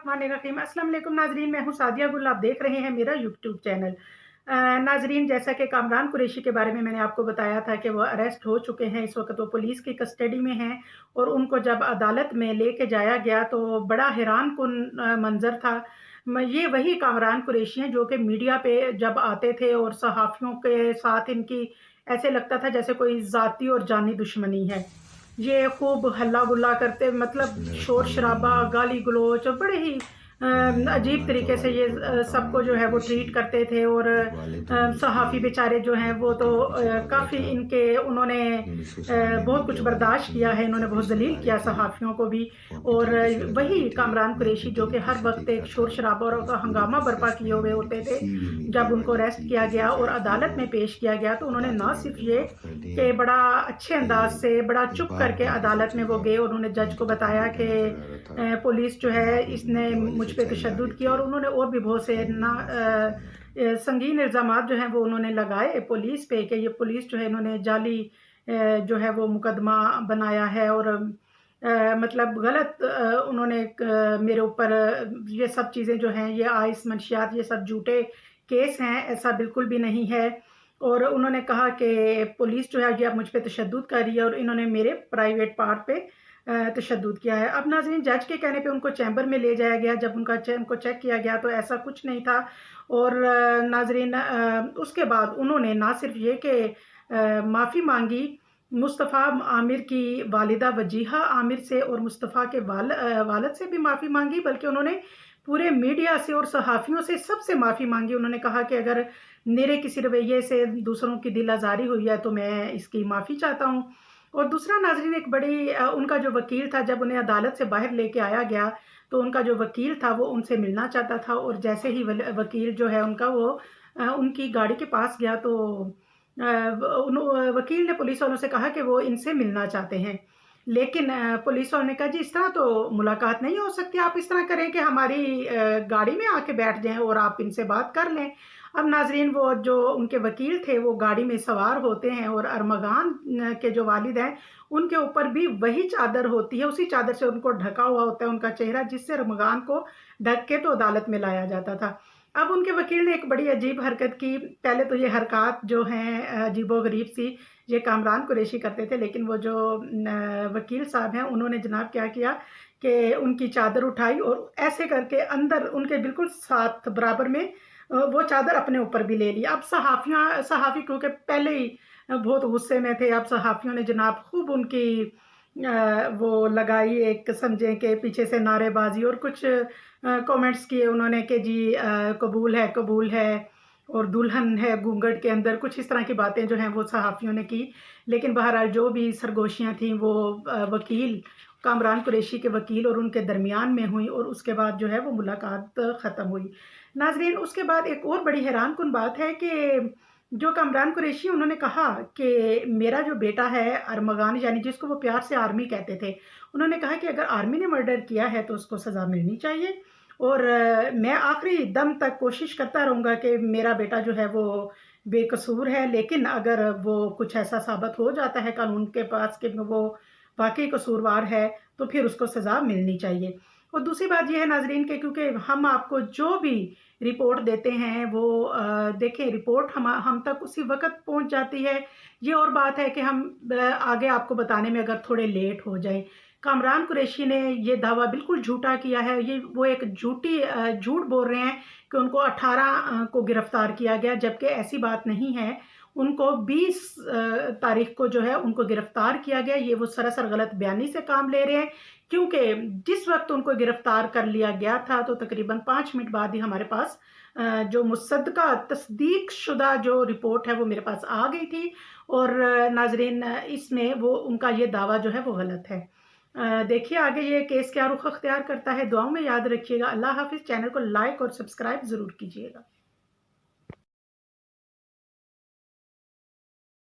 बिस्मिल्लाहिर्रहमानिर्रहीम। अस्सलाम वालेकुम नाज़रीन, मैं हूँ सादिया गुल, आप देख रहे हैं मेरा यूट्यूब चैनल। नाज़रीन, जैसा कि कामरान कुरैशी के बारे में मैंने आपको बताया था कि वो अरेस्ट हो चुके हैं, इस वक़्त वो पुलिस की कस्टडी में हैं और उनको जब अदालत में लेके जाया गया तो बड़ा हैरानकुन मंज़र था। ये वही कामरान कुरैशी हैं जो कि मीडिया पे जब आते थे और सहाफ़ियों के साथ इनकी ऐसे लगता था जैसे कोई ज़ाती और जानी दुश्मनी है। ये खूब हल्ला-गुल्ला करते मतलब शोर-शराबा, बिस्मिल्लाहिर्रहमानिर्रहीम। गाली-गलौच और बड़े ही अजीब अल्लाह तरीके से ये तबारक व सबको जो तआला है वो ट्रीट किसी करते थे और वालिदैन की सहाफ़ी बेचारे जो हैं वो तो बेटी के पीछे भागा काफ़ी था, इनके उन्होंने लेकिन उसके सामने बहुत कुछ मीडिया वाले बर्दाश्त अपनी किया है, इन्होंने बहुत फटीक ज़लील लगा रहे किया थे, सहाफ़ियों को भी। वो अपनी और टांगे सुलगा वही रहे थे। कामरान मैं कुरैशी अपने जो कि तरीके हर से वक़्त देख एक रहा था शोर-शराबा और और इस पूरे हंगामा बर्पा प्रोसेस किए में हुए मैंने होते थे। किसी भी मीडिया जब उनको वाले अरेस्ट की किया गया और जज़बात अदालत को में पेश किया गया तो उन्होंने बताते ना हुए सिर्फ़ मुझे ये माफ़ कर कि दें बड़ा अच्छे कि अंदाज़ से, बड़ा मैं चुप करके बार-बार गुज़र अदालत में वो चुका गए हूँ। और उन्होंने जज को मुझे तो बताया मीडिया कि नज़र आ रहा था, पुलिस जो जो है वीडियोज़ इसने मीडिया वाले मुझ पे सच्चाई ला तशद्दुद रहे किया थे, और उन्होंने और भी बहुत से खैर ना मुझे माफ़ कर दें। संगीन इल्ज़ामात जो हैं वो उन्होंने लगाए पुलिस पे कि ये पुलिस जो है इन्होंने जाली जो है वो मुकदमा बनाया है और मतलब गलत उन्होंने मेरे ऊपर ये सब चीज़ें जो हैं ये आइस मंशियात ये सब झूठे केस हैं, ऐसा बिल्कुल भी नहीं है। और उन्होंने कहा कि पुलिस जो है ये अब मुझ पे तशद्दुद कर रही है और इन्होंने मेरे प्राइवेट पार्ट पे तशद्दुद किया है। अब नाज़रीन जज के कहने पे उनको चैम्बर में ले जाया गया, जब उनको चेक किया गया तो ऐसा कुछ नहीं था और नाज़रीन उसके बाद उन्होंने ना सिर्फ़ ये कि माफ़ी माँगी मुस्तफ़ा आमिर की वालिदा वजीहा आमिर से और मुस्तफ़ा के वालिद से भी माफ़ी माँगी, बल्कि उन्होंने पूरे मीडिया से और सहाफ़ियों से सबसे माफ़ी माँगी। उन्होंने कहा कि अगर मेरे किसी रवैये से दूसरों की दिल आज़ारी हुई है तो मैं इसकी माफ़ी चाहता हूँ। और दूसरा नाज़रीन एक बड़ी उनका जो वकील था जब उन्हें अदालत से बाहर लेके आया गया, तो उनका जो वकील था वो उनसे मिलना चाहता था और जैसे ही वकील जो है उनका वो उनकी गाड़ी के पास गया तो वकील ने पुलिस वालों से कहा कि वो इनसे मिलना चाहते हैं। लेकिन पुलिस वालों ने कहा जी इस तरह तो मुलाकात नहीं हो सकती, आप इस तरह करें कि हमारी गाड़ी में आके बैठ जाएँ और आप इनसे बात कर लें। अब नाज़रीन वो जो उनके वकील थे वो गाड़ी में सवार होते हैं और अरमगान के जो वालिद हैं, उनके ऊपर भी वही चादर होती है, उसी चादर से उनको ढका हुआ होता है उनका चेहरा जिससे अरमगान को ढक के तो अदालत में लाया जाता था। अब उनके वकील ने एक बड़ी अजीब हरकत की, पहले तो ये हरकत जो हैं अजीबो-गरीब सी ये कामरान कुरैशी करते थे, लेकिन वो जो वकील साहब हैं उन्होंने जनाब क्या किया कि उनकी चादर उठाई और ऐसे करके अंदर उनके बिल्कुल साथ बराबर में वो चादर अपने ऊपर भी ले ली। अब सहाफ़ी क्योंकि पहले ही बहुत गुस्से में थे, अब सहाफ़ियों ने जनाब खूब उनकी वो लगाई एक समझें कि पीछे से नारेबाज़ी और कुछ कमेंट्स किए उन्होंने कि जी कबूल है और दुल्हन है घूंघट के अंदर, कुछ इस तरह की बातें जो हैं वो सहाफ़ियों ने की। लेकिन बहरहाल जो भी सरगोशियाँ थीं वो वकील कामरान कुरैशी के वकील और उनके दरमियान में हुई और उसके बाद जो है वो मुलाकात ख़त्म हुई। नाज़रीन उसके बाद एक और बड़ी हैरानकुन बात है कि जो कामरान कुरैशी उन्होंने कहा कि मेरा जो बेटा है अरमगान यानी जिसको वो प्यार से आर्मी कहते थे, उन्होंने कहा कि अगर आर्मी ने मर्डर किया है तो उसको सज़ा मिलनी चाहिए और मैं आखिरी दम तक कोशिश करता रहूँगा कि मेरा बेटा जो है वो बेकसूर है, लेकिन अगर वो कुछ ऐसा साबित हो जाता है कानून के पास कि वो वाक़ई कसूरवार है, तो फिर उसको सज़ा मिलनी चाहिए। और दूसरी बात ये है नाज़रीन कि क्योंकि हम आपको जो भी रिपोर्ट देते हैं वो देखें रिपोर्ट हम तक उसी वक़्त पहुँच जाती है। ये और बात है कि हम आगे आपको बताने में अगर थोड़े लेट हो जाएँ। कामरान कुरैशी ने ये दावा बिल्कुल झूठा किया है। ये वो एक झूठ बोल रहे हैं कि उनको 18 को गिरफ्तार किया गया, जबकि ऐसी बात नहीं है। उनको 20 तारीख को जो है उनको गिरफ्तार किया गया। ये वो सरासर गलत बयानी से काम ले रहे हैं क्योंकि जिस वक़्त उनको गिरफ्तार कर लिया गया था तो तकरीबन 5 मिनट बाद ही हमारे पास जो मुसद्दक़ा तस्दीक शुदा जो रिपोर्ट है वो मेरे पास आ गई थी और नाज़रीन इसमें वो उनका ये दावा जो है वो गलत है। देखिए आगे ये केस क्या रुख़ अख्तियार करता है, दुआओं में याद रखिएगा। अल्लाह हाफ़िज़। चैनल को लाइक और सब्सक्राइब ज़रूर कीजिएगा।